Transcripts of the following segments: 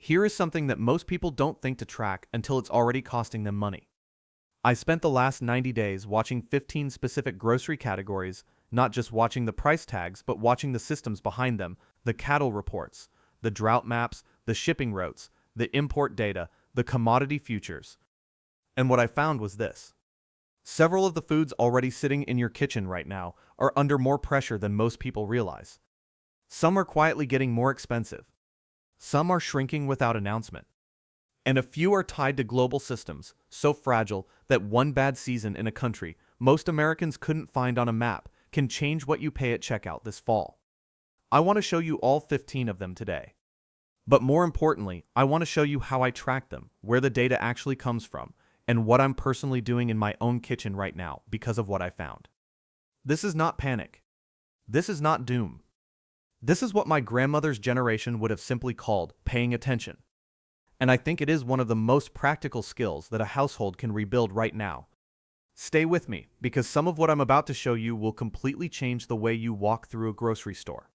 Here is something that most people don't think to track until it's already costing them money. I spent the last 90 days watching 15 specific grocery categories, not just watching the price tags, but watching the systems behind them, the cattle reports, the drought maps, the shipping routes, the import data, the commodity futures. And what I found was this. Several of the foods already sitting in your kitchen right now are under more pressure than most people realize. Some are quietly getting more expensive. Some are shrinking without announcement. And a few are tied to global systems, so fragile that one bad season in a country most Americans couldn't find on a map can change what you pay at checkout this fall. I want to show you all 15 of them today. But more importantly, I want to show you how I track them, where the data actually comes from, and what I'm personally doing in my own kitchen right now because of what I found. This is not panic. This is not doom. This is what my grandmother's generation would have simply called paying attention. And I think it is one of the most practical skills that a household can rebuild right now. Stay with me, because some of what I'm about to show you will completely change the way you walk through a grocery store.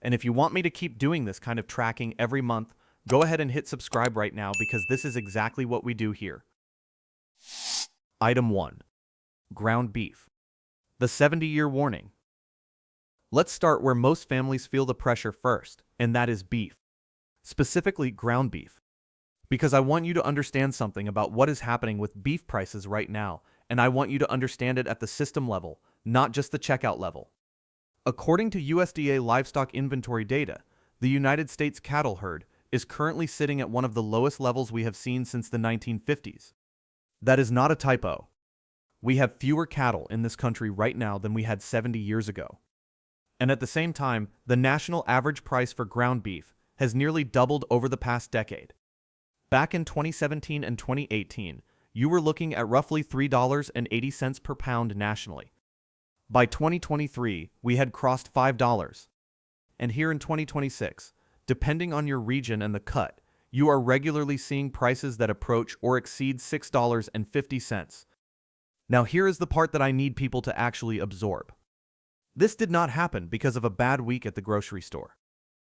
And if you want me to keep doing this kind of tracking every month, go ahead and hit subscribe right now, because this is exactly what we do here. Item 1. Ground beef. The 70-year warning. Let's start where most families feel the pressure first, and that is beef. Specifically, ground beef. Because I want you to understand something about what is happening with beef prices right now, and I want you to understand it at the system level, not just the checkout level. According to USDA livestock inventory data, the United States cattle herd is currently sitting at one of the lowest levels we have seen since the 1950s. That is not a typo. We have fewer cattle in this country right now than we had 70 years ago. And at the same time, the national average price for ground beef has nearly doubled over the past decade. Back in 2017 and 2018, you were looking at roughly $3.80 per pound nationally. By 2023, we had crossed $5. And here in 2026, depending on your region and the cut, you are regularly seeing prices that approach or exceed $6.50. Now here is the part that I need people to actually absorb. This did not happen because of a bad week at the grocery store.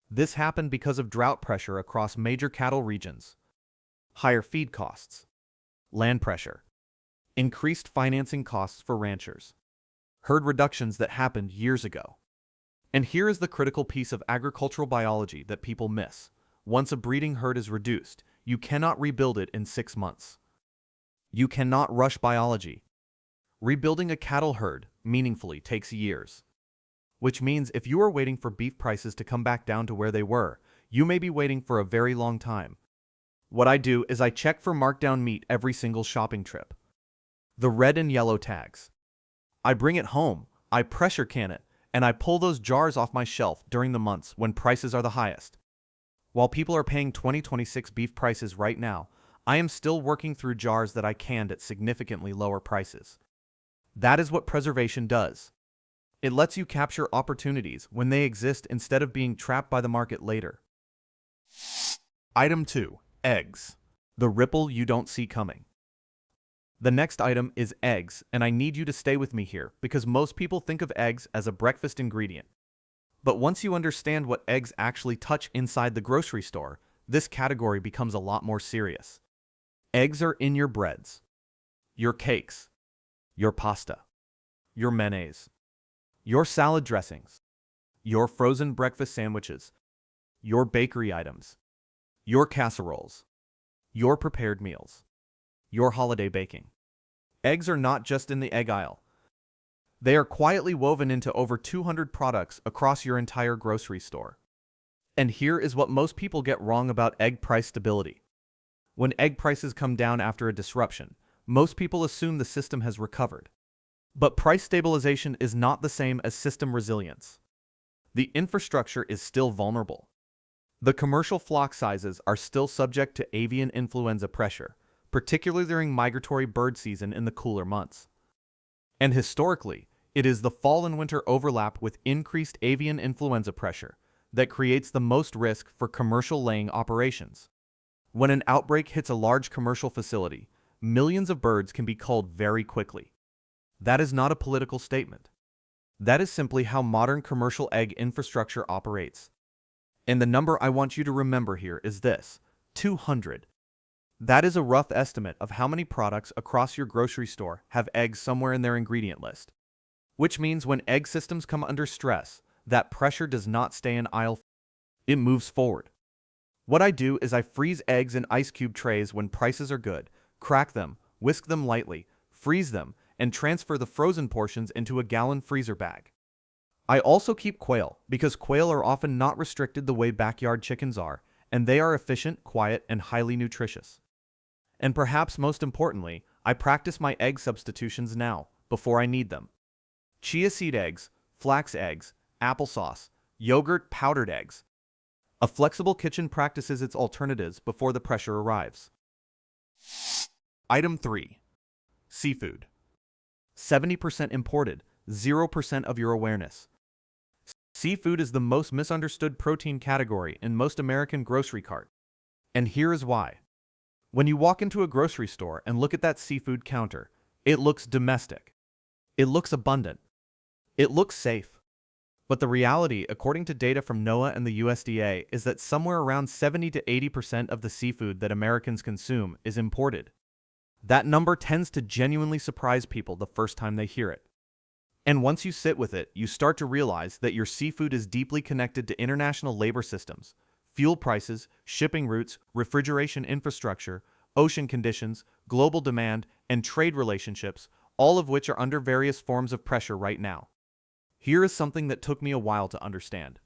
This happened because of drought pressure across major cattle regions, higher feed costs, land pressure, increased financing costs for ranchers, herd reductions that happened years ago. And here is the critical piece of agricultural biology that people miss. Once a breeding herd is reduced, you cannot rebuild it in 6 months. You cannot rush biology. Rebuilding a cattle herd meaningfully takes years. Which means if you are waiting for beef prices to come back down to where they were, you may be waiting for a very long time. What I do is I check for markdown meat every single shopping trip. The red and yellow tags. I bring it home, I pressure can it, and I pull those jars off my shelf during the months when prices are the highest. While people are paying 2026 beef prices right now, I am still working through jars that I canned at significantly lower prices. That is what preservation does. It lets you capture opportunities when they exist instead of being trapped by the market later. Item 2. Eggs. The ripple you don't see coming. The next item is eggs, and I need you to stay with me here because most people think of eggs as a breakfast ingredient. But once you understand what eggs actually touch inside the grocery store, this category becomes a lot more serious. Eggs are in your breads, your cakes, your pasta, your mayonnaise, your salad dressings, your frozen breakfast sandwiches, your bakery items, your casseroles, your prepared meals, your holiday baking. Eggs are not just in the egg aisle. They are quietly woven into over 200 products across your entire grocery store. And here is what most people get wrong about egg price stability. When egg prices come down after a disruption, most people assume the system has recovered. But price stabilization is not the same as system resilience. The infrastructure is still vulnerable. The commercial flock sizes are still subject to avian influenza pressure, particularly during migratory bird season in the cooler months. And historically, it is the fall and winter overlap with increased avian influenza pressure that creates the most risk for commercial laying operations. When an outbreak hits a large commercial facility, millions of birds can be culled very quickly. That is not a political statement. That is simply how modern commercial egg infrastructure operates. And the number I want you to remember here is this: 200. That is a rough estimate of how many products across your grocery store have eggs somewhere in their ingredient list. Which means when egg systems come under stress, that pressure does not stay in aisle, it moves forward. What I do is I freeze eggs in ice cube trays when prices are good, crack them, whisk them lightly, freeze them, and transfer the frozen portions into a gallon freezer bag. I also keep quail because quail are often not restricted the way backyard chickens are, and they are efficient, quiet, and highly nutritious. And perhaps most importantly, I practice my egg substitutions now, before I need them. Chia seed eggs, flax eggs, applesauce, yogurt, powdered eggs. A flexible kitchen practices its alternatives before the pressure arrives. Item 3. Seafood. 70% imported, 0% of your awareness. Seafood is the most misunderstood protein category in most American grocery carts. And here is why. When you walk into a grocery store and look at that seafood counter, it looks domestic. It looks abundant. It looks safe. But the reality, according to data from NOAA and the USDA, is that somewhere around 70 to 80% of the seafood that Americans consume is imported. That number tends to genuinely surprise people the first time they hear it. And once you sit with it, you start to realize that your seafood is deeply connected to international labor systems, fuel prices, shipping routes, refrigeration infrastructure, ocean conditions, global demand, and trade relationships, all of which are under various forms of pressure right now. Here is something that took me a while to understand.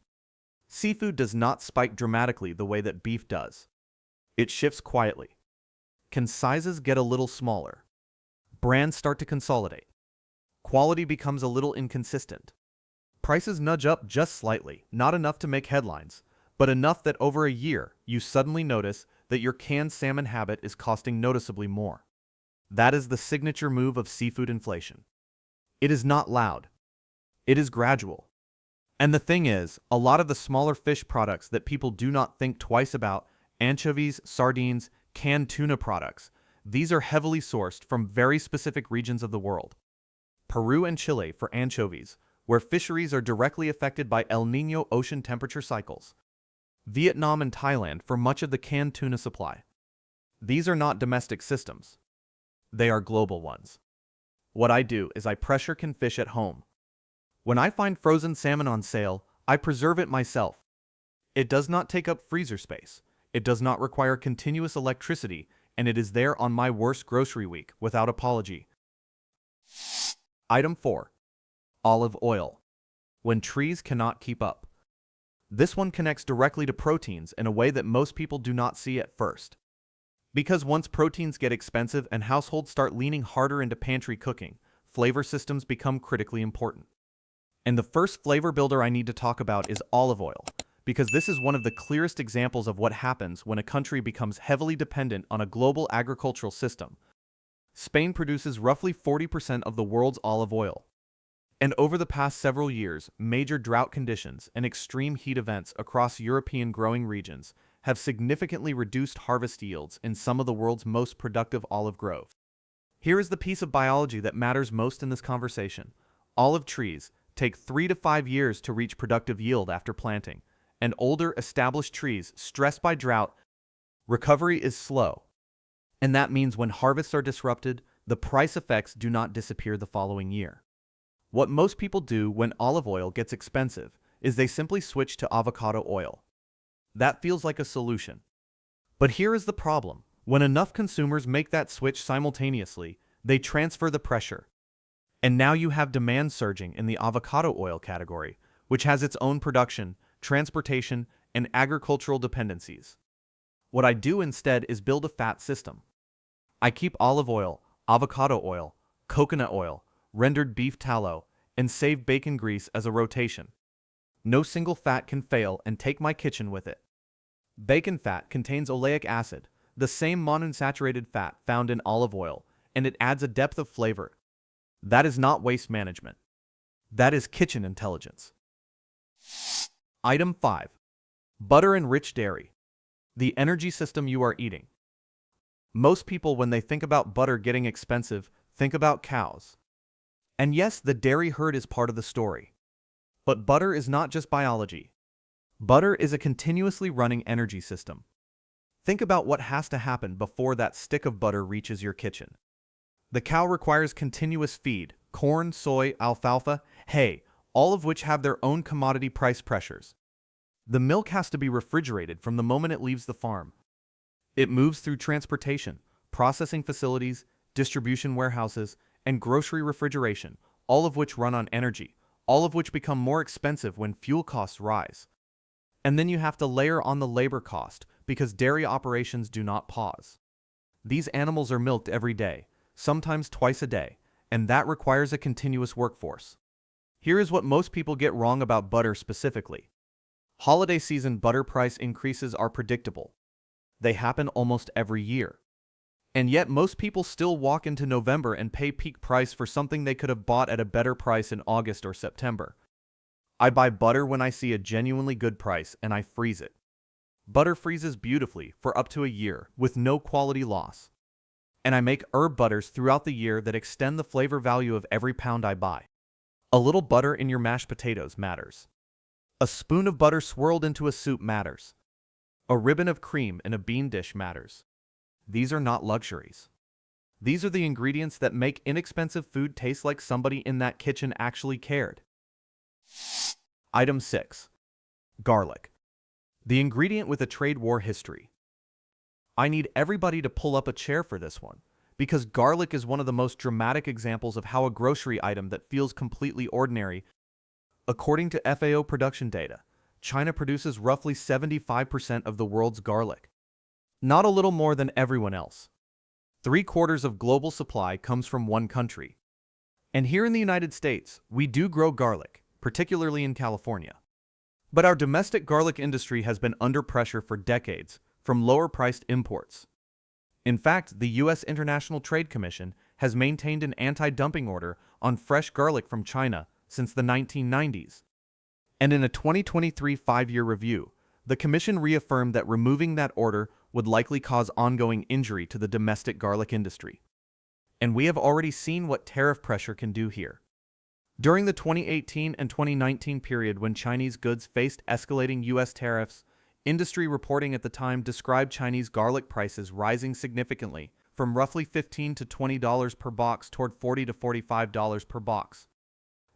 Seafood does not spike dramatically the way that beef does. It shifts quietly. Can sizes get a little smaller? Brands start to consolidate. Quality becomes a little inconsistent. Prices nudge up just slightly, not enough to make headlines, but enough that over a year, you suddenly notice that your canned salmon habit is costing noticeably more. That is the signature move of seafood inflation. It is not loud. It is gradual. And the thing is, a lot of the smaller fish products that people do not think twice about, anchovies, sardines, canned tuna products, these are heavily sourced from very specific regions of the world. Peru and Chile for anchovies, where fisheries are directly affected by El Niño ocean temperature cycles. Vietnam and Thailand for much of the canned tuna supply. These are not domestic systems. They are global ones. What I do is I pressure can fish at home. When I find frozen salmon on sale, I preserve it myself. It does not take up freezer space. It does not require continuous electricity, and it is there on my worst grocery week without apology. Item 4. Olive oil. When trees cannot keep up. This one connects directly to proteins in a way that most people do not see at first. Because once proteins get expensive and households start leaning harder into pantry cooking, flavor systems become critically important. And the first flavor builder I need to talk about is olive oil, because this is one of the clearest examples of what happens when a country becomes heavily dependent on a global agricultural system. Spain produces roughly 40% of the world's olive oil. And over the past several years, major drought conditions and extreme heat events across European growing regions have significantly reduced harvest yields in some of the world's most productive olive groves. Here is the piece of biology that matters most in this conversation. Olive trees take 3 to 5 years to reach productive yield after planting, and older, established trees stressed by drought, recovery is slow. And that means when harvests are disrupted, the price effects do not disappear the following year. What most people do when olive oil gets expensive is they simply switch to avocado oil. That feels like a solution. But here is the problem. When enough consumers make that switch simultaneously, they transfer the pressure. And now you have demand surging in the avocado oil category, which has its own production, transportation, and agricultural dependencies. What I do instead is build a fat system. I keep olive oil, avocado oil, coconut oil, rendered beef tallow, and save bacon grease as a rotation. No single fat can fail and take my kitchen with it. Bacon fat contains oleic acid, the same monounsaturated fat found in olive oil, and it adds a depth of flavor. That is not waste management. That is kitchen intelligence. Item 5. Butter and rich dairy. The energy system you are eating. Most people, when they think about butter getting expensive, think about cows. And yes, the dairy herd is part of the story. But butter is not just biology. Butter is a continuously running energy system. Think about what has to happen before that stick of butter reaches your kitchen. The cow requires continuous feed, corn, soy, alfalfa, hay, all of which have their own commodity price pressures. The milk has to be refrigerated from the moment it leaves the farm. It moves through transportation, processing facilities, distribution warehouses, and grocery refrigeration, all of which run on energy, all of which become more expensive when fuel costs rise. And then you have to layer on the labor cost because dairy operations do not pause. These animals are milked every day, sometimes twice a day, and that requires a continuous workforce. Here is what most people get wrong about butter specifically. Holiday season butter price increases are predictable. They happen almost every year. And yet most people still walk into November and pay peak price for something they could have bought at a better price in August or September. I buy butter when I see a genuinely good price and I freeze it. Butter freezes beautifully for up to a year with no quality loss. And I make herb butters throughout the year that extend the flavor value of every pound I buy. A little butter in your mashed potatoes matters. A spoon of butter swirled into a soup matters. A ribbon of cream in a bean dish matters. These are not luxuries. These are the ingredients that make inexpensive food taste like somebody in that kitchen actually cared. Item 6. Garlic. The ingredient with a trade war history. I need everybody to pull up a chair for this one, because garlic is one of the most dramatic examples of how a grocery item that feels completely ordinary. According to FAO production data, China produces roughly 75% of the world's garlic. Not a little more than everyone else. 3/4 of global supply comes from one country. And here in the United States, we do grow garlic, particularly in California. But our domestic garlic industry has been under pressure for decades from lower-priced imports. In fact, the U.S. International Trade Commission has maintained an anti-dumping order on fresh garlic from China since the 1990s. And in a 2023 5-year review, the Commission reaffirmed that removing that order would likely cause ongoing injury to the domestic garlic industry. And we have already seen what tariff pressure can do here. During the 2018 and 2019 period when Chinese goods faced escalating U.S. tariffs, industry reporting at the time described Chinese garlic prices rising significantly from roughly $15 to $20 per box toward $40 to $45 per box.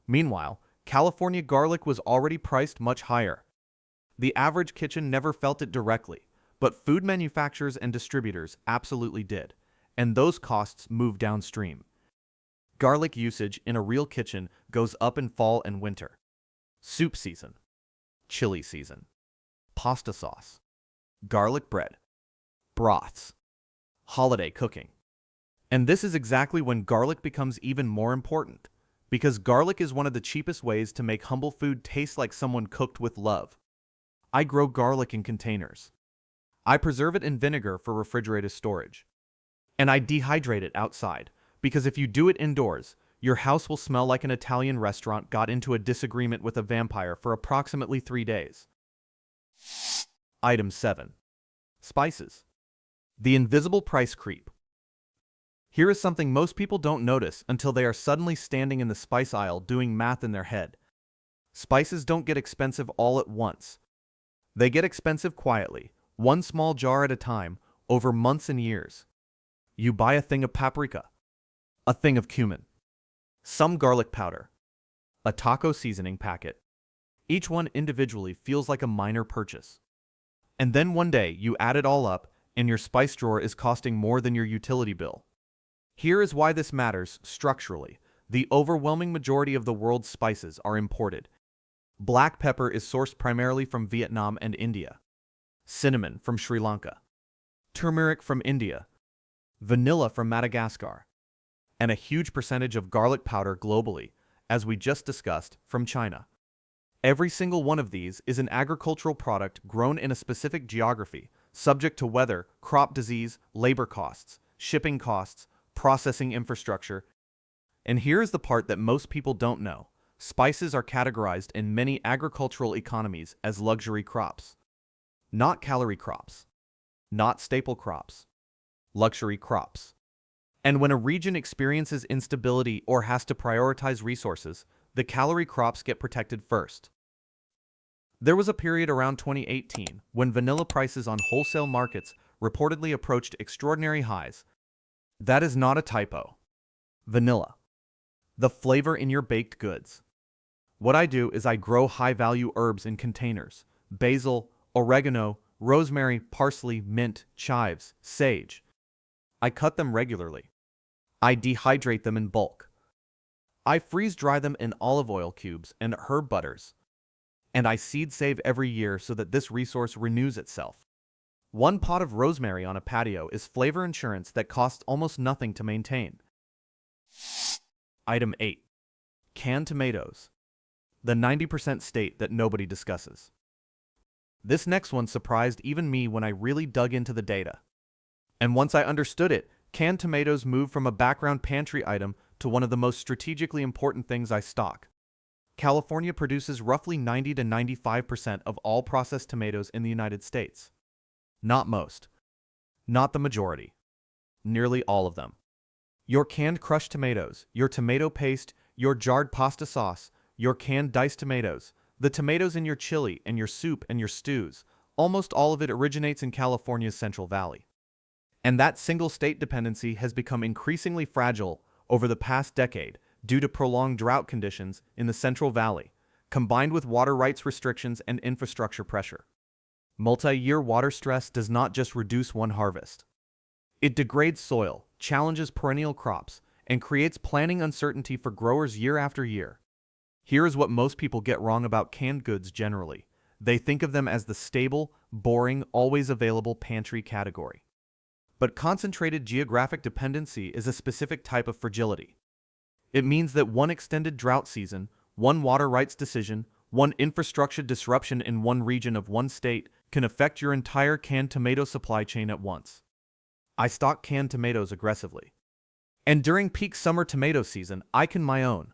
Meanwhile, California garlic was already priced much higher. The average kitchen never felt it directly, but food manufacturers and distributors absolutely did, and those costs moved downstream. Garlic usage in a real kitchen goes up in fall and winter. Soup season, chili season, pasta sauce, garlic bread, broths, holiday cooking. And this is exactly when garlic becomes even more important, because garlic is one of the cheapest ways to make humble food taste like someone cooked with love. I grow garlic in containers. I preserve it in vinegar for refrigerated storage. And I dehydrate it outside, because if you do it indoors, your house will smell like an Italian restaurant got into a disagreement with a vampire for approximately 3 days. Item 7. Spices. The invisible price creep. Here is something most people don't notice until they are suddenly standing in the spice aisle doing math in their head. Spices don't get expensive all at once. They get expensive quietly, one small jar at a time, over months and years. You buy a thing of paprika, a thing of cumin, some garlic powder, a taco seasoning packet. Each one individually feels like a minor purchase. And then one day you add it all up and your spice drawer is costing more than your utility bill. Here is why this matters structurally. The overwhelming majority of the world's spices are imported. Black pepper is sourced primarily from Vietnam and India. Cinnamon from Sri Lanka. Turmeric from India. Vanilla from Madagascar. And a huge percentage of garlic powder globally, as we just discussed, from China. Every single one of these is an agricultural product grown in a specific geography, subject to weather, crop disease, labor costs, shipping costs, processing infrastructure. And here is the part that most people don't know. Spices are categorized in many agricultural economies as luxury crops. Not calorie crops. Not staple crops. Luxury crops. And when a region experiences instability or has to prioritize resources, the calorie crops get protected first. There was a period around 2018 when vanilla prices on wholesale markets reportedly approached extraordinary highs. That is not a typo. Vanilla. The flavor in your baked goods. What I do is I grow high-value herbs in containers: basil, oregano, rosemary, parsley, mint, chives, sage. I cut them regularly. I dehydrate them in bulk. I freeze-dry them in olive oil cubes and herb butters. And I seed save every year so that this resource renews itself. One pot of rosemary on a patio is flavor insurance that costs almost nothing to maintain. Item 8. Canned tomatoes. The 90% state that nobody discusses. This next one surprised even me when I really dug into the data. And once I understood it, canned tomatoes moved from a background pantry item to one of the most strategically important things I stock. California produces roughly 90 to 95% of all processed tomatoes in the United States. Not most. Not the majority. Nearly all of them. Your canned crushed tomatoes, your tomato paste, your jarred pasta sauce, your canned diced tomatoes, the tomatoes in your chili and your soup and your stews, almost all of it originates in California's Central Valley. And that single state dependency has become increasingly fragile over the past decade due to prolonged drought conditions in the Central Valley, combined with water rights restrictions and infrastructure pressure. Multi-year water stress does not just reduce one harvest. It degrades soil, challenges perennial crops, and creates planning uncertainty for growers year after year. Here is what most people get wrong about canned goods generally. They think of them as the stable, boring, always available pantry category. But concentrated geographic dependency is a specific type of fragility. It means that one extended drought season, one water rights decision, one infrastructure disruption in one region of one state can affect your entire canned tomato supply chain at once. I stock canned tomatoes aggressively. And during peak summer tomato season, I can my own.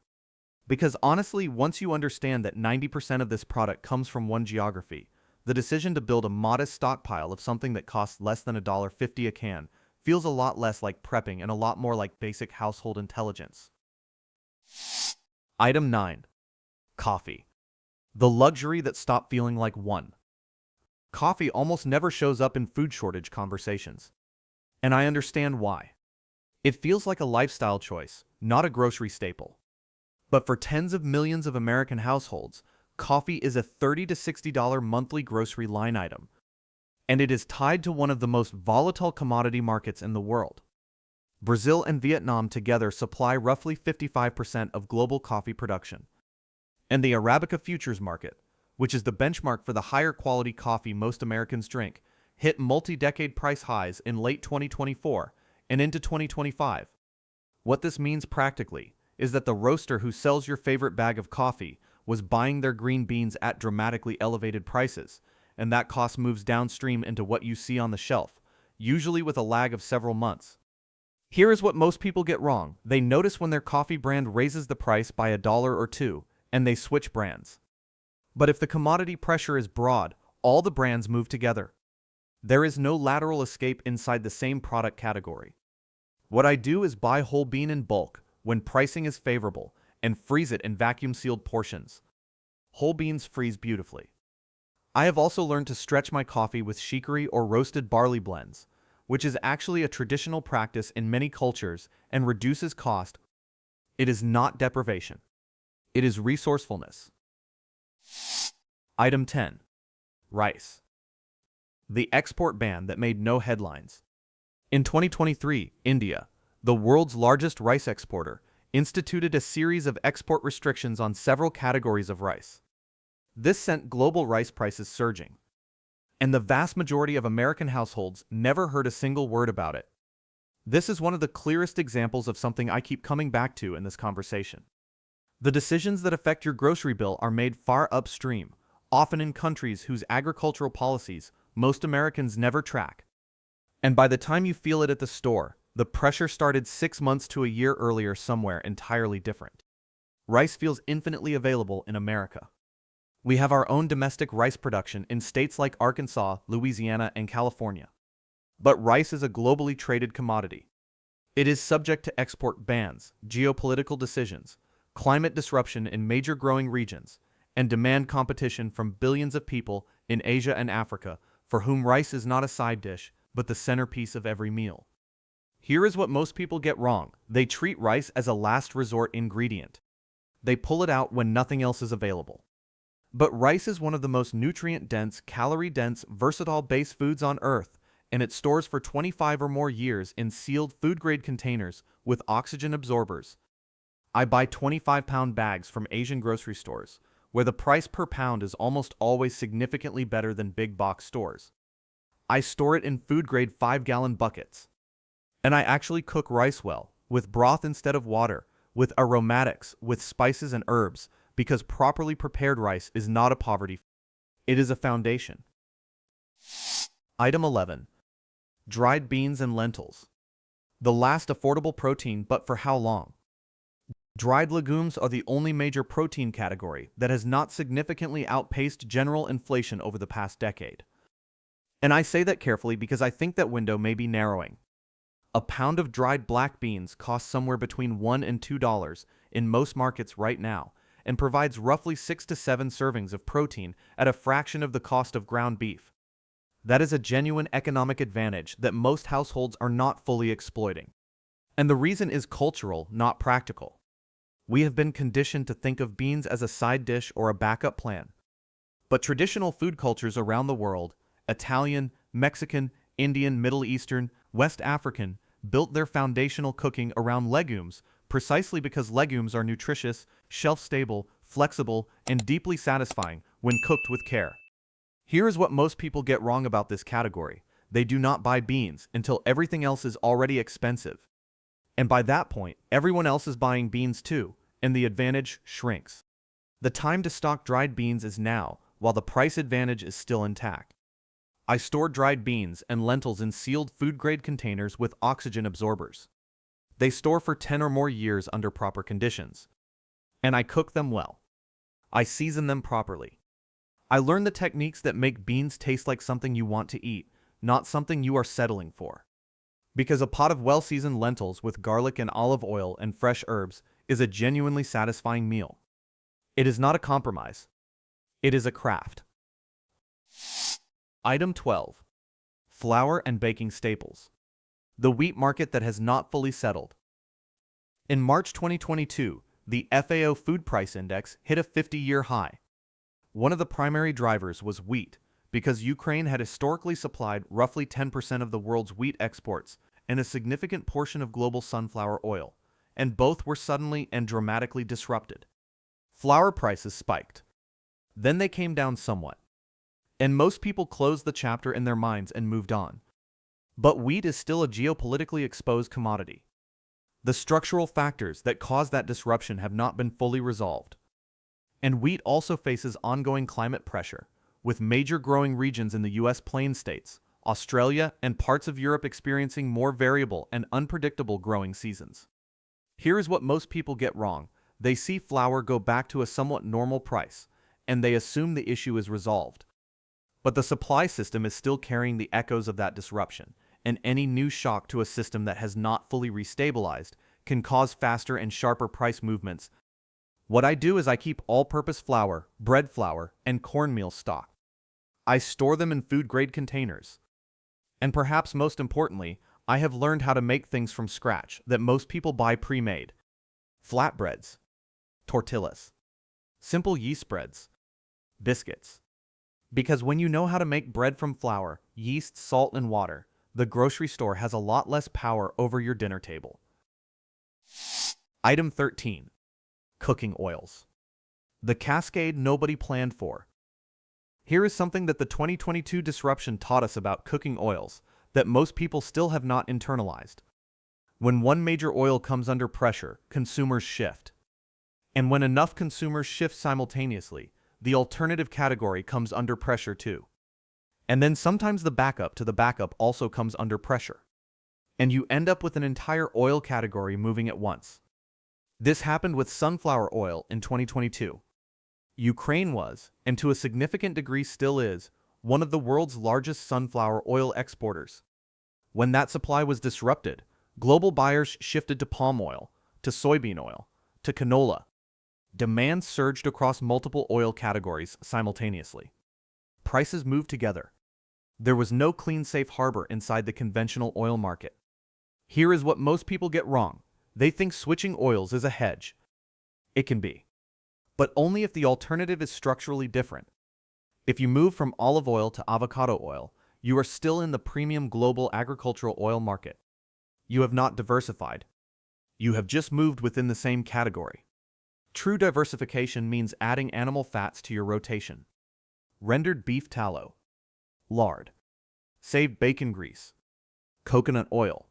Because honestly, once you understand that 90% of this product comes from one geography, the decision to build a modest stockpile of something that costs less than $1.50 a can feels a lot less like prepping and a lot more like basic household intelligence. Item 9. Coffee. The luxury that stopped feeling like one. Coffee almost never shows up in food shortage conversations. And I understand why. It feels like a lifestyle choice, not a grocery staple. But for tens of millions of American households, coffee is a $30 to $60 monthly grocery line item, and it is tied to one of the most volatile commodity markets in the world. Brazil and Vietnam together supply roughly 55% of global coffee production. And the Arabica futures market, which is the benchmark for the higher quality coffee most Americans drink, hit multi-decade price highs in late 2024 and into 2025. What this means practically is that the roaster who sells your favorite bag of coffee was buying their green beans at dramatically elevated prices, and that cost moves downstream into what you see on the shelf, usually with a lag of several months. Here is what most people get wrong. They notice when their coffee brand raises the price by $1 or $2, and they switch brands. But if the commodity pressure is broad, all the brands move together. There is no lateral escape inside the same product category. What I do is buy whole bean in bulk when pricing is favorable and freeze it in vacuum-sealed portions. Whole beans freeze beautifully. I have also learned to stretch my coffee with chicory or roasted barley blends, which is actually a traditional practice in many cultures and reduces cost. It is not deprivation. It is resourcefulness. Item 10. Rice. The export ban that made no headlines. In 2023, India, the world's largest rice exporter, instituted a series of export restrictions on several categories of rice. This sent global rice prices surging. And the vast majority of American households never heard a single word about it. This is one of the clearest examples of something I keep coming back to in this conversation. The decisions that affect your grocery bill are made far upstream, often in countries whose agricultural policies most Americans never track. And by the time you feel it at the store, the pressure started 6 months to a year earlier somewhere entirely different. Rice feels infinitely available in America. We have our own domestic rice production in states like Arkansas, Louisiana, and California. But rice is a globally traded commodity. It is subject to export bans, geopolitical decisions, climate disruption in major growing regions, and demand competition from billions of people in Asia and Africa for whom rice is not a side dish, but the centerpiece of every meal. Here is what most people get wrong. They treat rice as a last resort ingredient. They pull it out when nothing else is available. But rice is one of the most nutrient-dense, calorie-dense, versatile-based foods on Earth, and it stores for 25 or more years in sealed food-grade containers with oxygen absorbers. I buy 25-pound bags from Asian grocery stores, where the price per pound is almost always significantly better than big box stores. I store it in food-grade 5-gallon buckets. And I actually cook rice well, with broth instead of water, with aromatics, with spices and herbs, because properly prepared rice is not a poverty. It is a foundation. Item 11. Dried beans and lentils. The last affordable protein, but for how long? Dried legumes are the only major protein category that has not significantly outpaced general inflation over the past decade. And I say that carefully because I think that window may be narrowing. A pound of dried black beans costs somewhere between $1 and $2 in most markets right now, and provides roughly 6 to 7 servings of protein at a fraction of the cost of ground beef. That is a genuine economic advantage that most households are not fully exploiting. And the reason is cultural, not practical. We have been conditioned to think of beans as a side dish or a backup plan. But traditional food cultures around the world, Italian, Mexican, Indian, Middle Eastern, West African, built their foundational cooking around legumes precisely because legumes are nutritious, shelf-stable, flexible, and deeply satisfying when cooked with care. Here is what most people get wrong about this category. They do not buy beans until everything else is already expensive. And by that point, everyone else is buying beans too, and the advantage shrinks. The time to stock dried beans is now, while the price advantage is still intact. I store dried beans and lentils in sealed food-grade containers with oxygen absorbers. They store for 10 or more years under proper conditions. And I cook them well. I season them properly. I learned the techniques that make beans taste like something you want to eat, not something you are settling for. Because a pot of well-seasoned lentils with garlic and olive oil and fresh herbs is a genuinely satisfying meal. It is not a compromise. It is a craft. Item 12. Flour and baking staples. The wheat market that has not fully settled. In March 2022, the FAO Food Price Index hit a 50-year high. One of the primary drivers was wheat, because Ukraine had historically supplied roughly 10% of the world's wheat exports and a significant portion of global sunflower oil, and both were suddenly and dramatically disrupted. Flour prices spiked. Then they came down somewhat. And most people closed the chapter in their minds and moved on. But wheat is still a geopolitically exposed commodity. The structural factors that caused that disruption have not been fully resolved. And wheat also faces ongoing climate pressure, with major growing regions in the U.S. plain states, Australia, and parts of Europe experiencing more variable and unpredictable growing seasons. Here is what most people get wrong. They see flour go back to a somewhat normal price, and they assume the issue is resolved. But the supply system is still carrying the echoes of that disruption, and any new shock to a system that has not fully restabilized can cause faster and sharper price movements. What I do is I keep all-purpose flour, bread flour, and cornmeal stock. I store them in food-grade containers. And perhaps most importantly, I have learned how to make things from scratch that most people buy pre-made. Flatbreads, tortillas, simple yeast breads, biscuits. Because when you know how to make bread from flour, yeast, salt, and water, the grocery store has a lot less power over your dinner table. Item 13. Cooking oils. The cascade nobody planned for. Here is something that the 2022 disruption taught us about cooking oils that most people still have not internalized. When one major oil comes under pressure, consumers shift. And when enough consumers shift simultaneously, the alternative category comes under pressure too. And then sometimes the backup to the backup also comes under pressure. And you end up with an entire oil category moving at once. This happened with sunflower oil in 2022. Ukraine was, and to a significant degree still is, one of the world's largest sunflower oil exporters. When that supply was disrupted, global buyers shifted to palm oil, to soybean oil, to canola. Demand surged across multiple oil categories simultaneously. Prices moved together. There was no clean safe harbor inside the conventional oil market. Here is what most people get wrong. They think switching oils is a hedge. It can be, but only if the alternative is structurally different. If you move from olive oil to avocado oil, you are still in the premium global agricultural oil market. You have not diversified. You have just moved within the same category. True diversification means adding animal fats to your rotation. Rendered beef tallow, lard, saved bacon grease, coconut oil.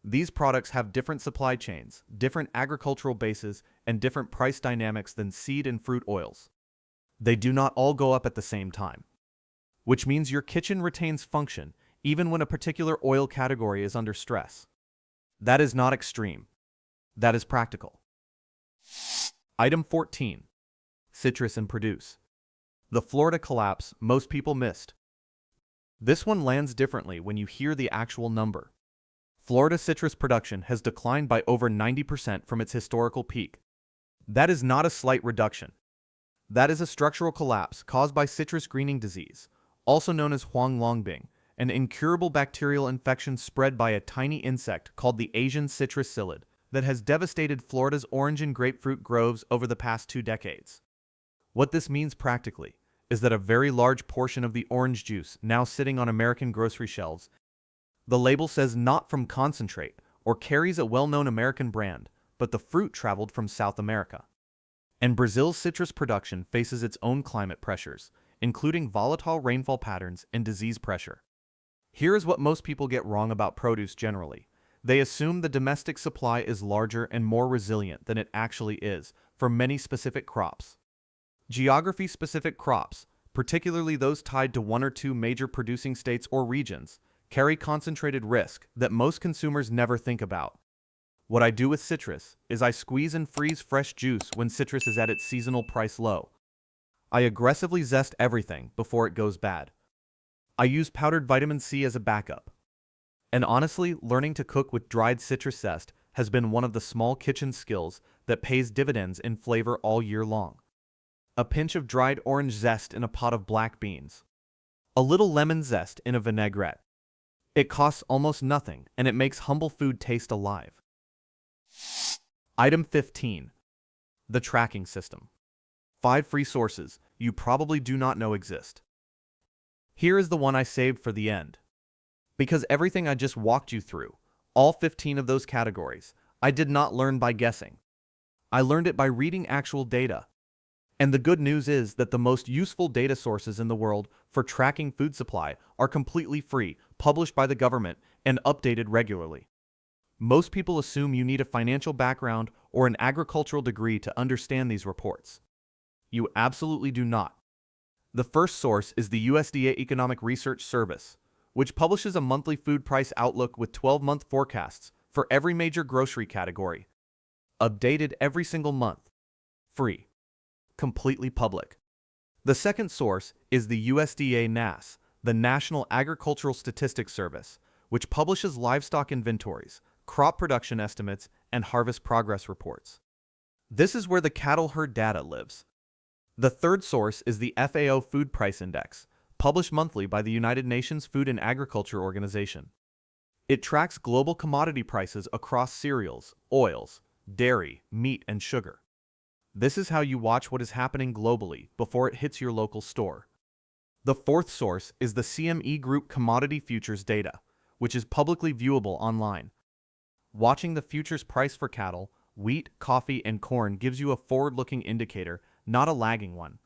These products have different supply chains, different agricultural bases, and different price dynamics than seed and fruit oils. They do not all go up at the same time, which means your kitchen retains function even when a particular oil category is under stress. That is not extreme. That is practical. Item 14. Citrus and produce. The Florida collapse most people missed. This one lands differently when you hear the actual number. Florida citrus production has declined by over 90% from its historical peak. That is not a slight reduction. That is a structural collapse caused by citrus greening disease, also known as huanglongbing, an incurable bacterial infection spread by a tiny insect called the Asian citrus psyllid that has devastated Florida's orange and grapefruit groves over the past 2 decades. What this means practically is that a very large portion of the orange juice now sitting on American grocery shelves, the label says not from concentrate or carries a well-known American brand, but the fruit traveled from South America. And Brazil's citrus production faces its own climate pressures, including volatile rainfall patterns and disease pressure. Here is what most people get wrong about produce generally. They assume the domestic supply is larger and more resilient than it actually is for many specific crops. Geography-specific crops, particularly those tied to 1 or 2 major producing states or regions, carry concentrated risk that most consumers never think about. What I do with citrus is I squeeze and freeze fresh juice when citrus is at its seasonal price low. I aggressively zest everything before it goes bad. I use powdered vitamin C as a backup. And honestly, learning to cook with dried citrus zest has been one of the small kitchen skills that pays dividends in flavor all year long. A pinch of dried orange zest in a pot of black beans. A little lemon zest in a vinaigrette. It costs almost nothing, and it makes humble food taste alive. Item 15. The tracking system. 5 free sources you probably do not know exist. Here is the one I saved for the end. Because everything I just walked you through, all 15 of those categories, I did not learn by guessing. I learned it by reading actual data. And the good news is that the most useful data sources in the world for tracking food supply are completely free, published by the government, and updated regularly. Most people assume you need a financial background or an agricultural degree to understand these reports. You absolutely do not. The first source is the USDA Economic Research Service, which publishes a monthly food price outlook with 12-month forecasts for every major grocery category. Updated every single month. Free. Completely public. The second source is the USDA NAS, the National Agricultural Statistics Service, which publishes livestock inventories, crop production estimates, and harvest progress reports. This is where the cattle herd data lives. The third source is the FAO Food Price Index, published monthly by the United Nations Food and Agriculture Organization. It tracks global commodity prices across cereals, oils, dairy, meat, and sugar. This is how you watch what is happening globally before it hits your local store. The fourth source is the CME Group Commodity Futures data, which is publicly viewable online. Watching the futures price for cattle, wheat, coffee, and corn gives you a forward-looking indicator, not a lagging one.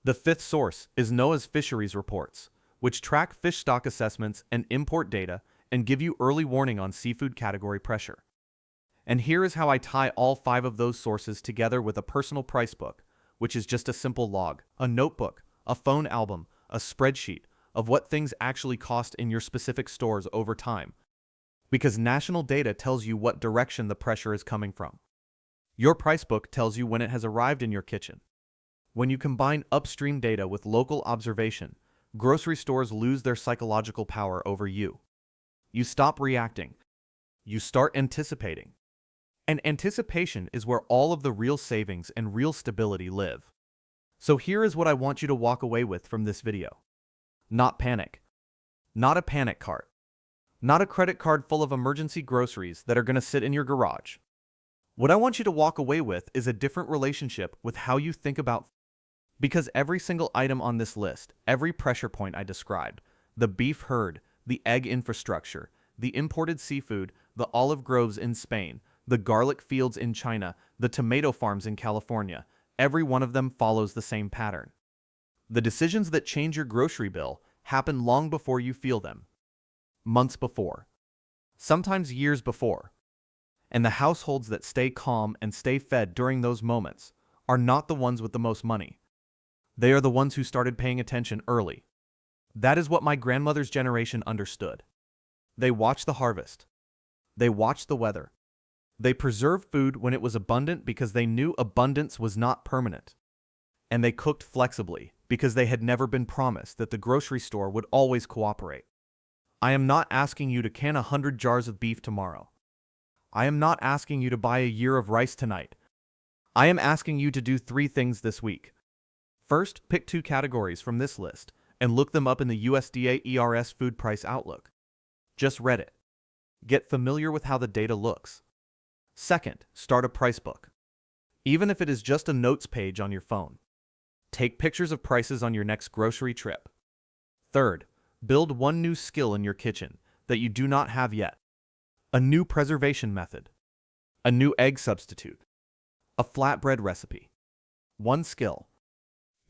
The fifth source is NOAA's Fisheries Reports, which track fish stock assessments and import data and give you early warning on seafood category pressure. And here is how I tie all 5 of those sources together with a personal price book, which is just a simple log, a notebook, a phone album, a spreadsheet of what things actually cost in your specific stores over time. Because national data tells you what direction the pressure is coming from. Your price book tells you when it has arrived in your kitchen. When you combine upstream data with local observation, grocery stores lose their psychological power over you. You stop reacting. You start anticipating. And anticipation is where all of the real savings and real stability live. So here is what I want you to walk away with from this video. Not panic. not a panic cart, not a credit card full of emergency groceries that are going to sit in your garage. What I want you to walk away with is a different relationship with how you think about food. Because every single item on this list, every pressure point I described, the beef herd, the egg infrastructure, the imported seafood, the olive groves in Spain, the garlic fields in China, the tomato farms in California, every one of them follows the same pattern. The decisions that change your grocery bill happen long before you feel them. Months before. Sometimes years before. And the households that stay calm and stay fed during those moments are not the ones with the most money. They are the ones who started paying attention early. That is what my grandmother's generation understood. They watched the harvest. They watched the weather. They preserved food when it was abundant because they knew abundance was not permanent. And they cooked flexibly because they had never been promised that the grocery store would always cooperate. I am not asking you to can 100 jars of beef tomorrow. I am not asking you to buy a year of rice tonight. I am asking you to do 3 things this week. First, pick 2 categories from this list and look them up in the USDA ERS Food Price Outlook. Just read it. Get familiar with how the data looks. Second, start a price book. Even if it is just a notes page on your phone. Take pictures of prices on your next grocery trip. Third, build one new skill in your kitchen that you do not have yet. A new preservation method. A new egg substitute. A flatbread recipe. One skill.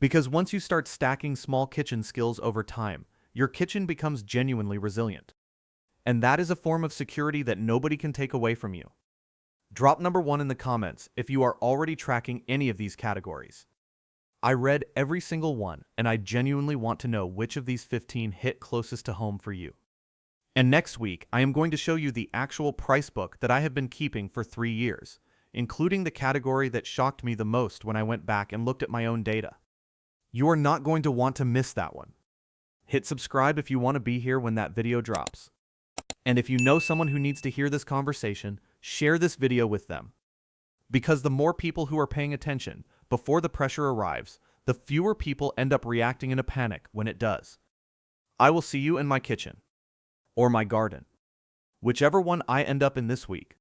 Because once you start stacking small kitchen skills over time, your kitchen becomes genuinely resilient. And that is a form of security that nobody can take away from you. Drop number 1 in the comments if you are already tracking any of these categories. I read every single one, and I genuinely want to know which of these 15 hit closest to home for you. And next week, I am going to show you the actual price book that I have been keeping for 3 years, including the category that shocked me the most when I went back and looked at my own data. You are not going to want to miss that one. Hit subscribe if you want to be here when that video drops. And if you know someone who needs to hear this conversation, share this video with them. Because the more people who are paying attention before the pressure arrives, the fewer people end up reacting in a panic when it does. I will see you in my kitchen. Or my garden. Whichever one I end up in this week.